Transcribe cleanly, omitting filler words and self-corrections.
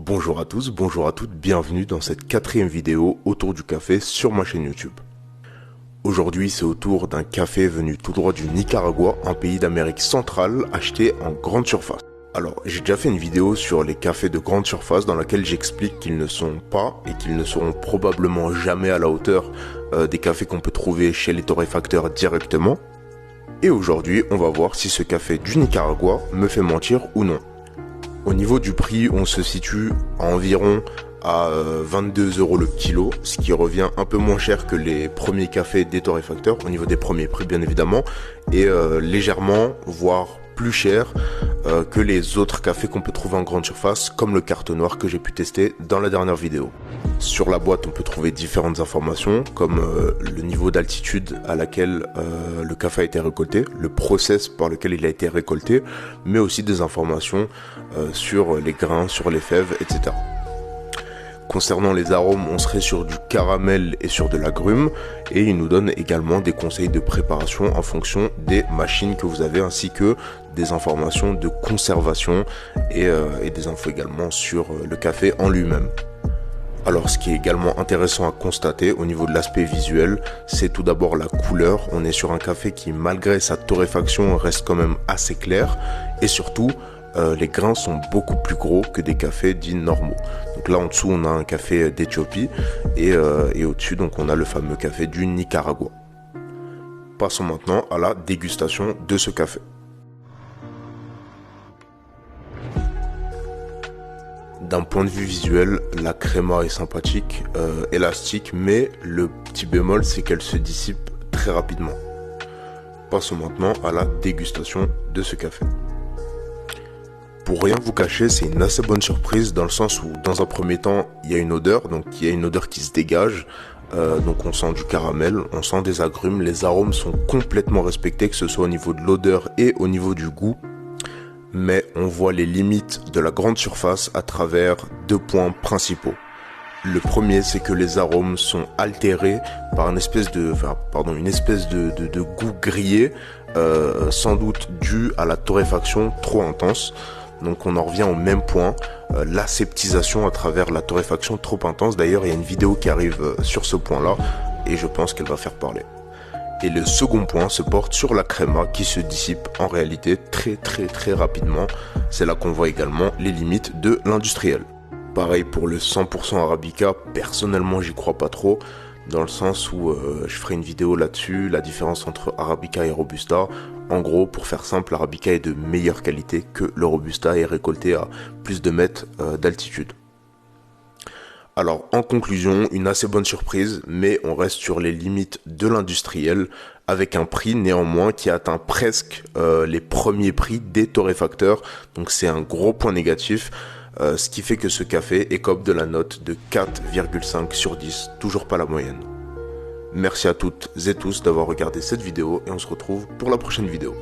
Bonjour à tous, bonjour à toutes, bienvenue dans cette quatrième vidéo autour du café sur ma chaîne YouTube. Aujourd'hui, c'est autour d'un café venu tout droit du Nicaragua, un pays d'Amérique centrale, acheté en grande surface. Alors, j'ai déjà fait une vidéo sur les cafés de grande surface dans laquelle j'explique qu'ils ne sont pas et qu'ils ne seront probablement jamais à la hauteur des cafés qu'on peut trouver chez les torréfacteurs directement. Et aujourd'hui, on va voir si ce café du Nicaragua me fait mentir ou non. Au niveau du prix, on se situe à environ à 22 € le kilo, ce qui revient un peu moins cher que les premiers cafés des torréfacteurs, au niveau des premiers prix bien évidemment, et légèrement, voire plus cher que les autres cafés qu'on peut trouver en grande surface, comme le Carte Noire que j'ai pu tester dans la dernière vidéo. Sur la boîte, on peut trouver différentes informations, comme le niveau d'altitude à laquelle le café a été récolté, le process par lequel il a été récolté, mais aussi des informations sur les grains, sur les fèves, etc. Concernant les arômes, on serait sur du caramel et sur de l'agrumes, et il nous donne également des conseils de préparation en fonction des machines que vous avez, ainsi que des informations de conservation et des infos également sur le café en lui-même. Alors, ce qui est également intéressant à constater au niveau de l'aspect visuel, c'est tout d'abord la couleur. On est sur un café qui, malgré sa torréfaction, reste quand même assez clair, et surtout, les grains sont beaucoup plus gros que des cafés dits normaux. Donc là en dessous on a un café d'Éthiopie et au-dessus donc on a le fameux café du Nicaragua. Passons maintenant à la dégustation de ce café. D'un point de vue visuel, la créma est sympathique, élastique, mais le petit bémol c'est qu'elle se dissipe très rapidement. Passons maintenant à la dégustation de ce café. Pour rien vous cacher, c'est une assez bonne surprise dans le sens où dans un premier temps il y a une odeur, donc il y a une odeur qui se dégage, donc on sent du caramel, on sent des agrumes, les arômes sont complètement respectés, que ce soit au niveau de l'odeur et au niveau du goût, mais on voit les limites de la grande surface à travers deux points principaux. Le premier, c'est que les arômes sont altérés par une espèce de goût grillé, sans doute dû à la torréfaction trop intense. Donc on en revient au même point, l'aseptisation à travers la torréfaction trop intense. D'ailleurs, il y a une vidéo qui arrive sur ce point-là et je pense qu'elle va faire parler. Et le second point se porte sur la créma qui se dissipe en réalité très rapidement. C'est là qu'on voit également les limites de l'industriel. Pareil pour le 100% Arabica, personnellement j'y crois pas trop, dans le sens où je ferai une vidéo là-dessus, la différence entre Arabica et Robusta. En gros, pour faire simple, l'Arabica est de meilleure qualité que le Robusta et récolté à plus de mètres d'altitude. Alors, en conclusion, une assez bonne surprise, mais on reste sur les limites de l'industriel, avec un prix néanmoins qui atteint presque les premiers prix des torréfacteurs, donc c'est un gros point négatif. Ce qui fait que ce café écope de la note de 4,5 sur 10, toujours pas la moyenne. Merci à toutes et tous d'avoir regardé cette vidéo et on se retrouve pour la prochaine vidéo.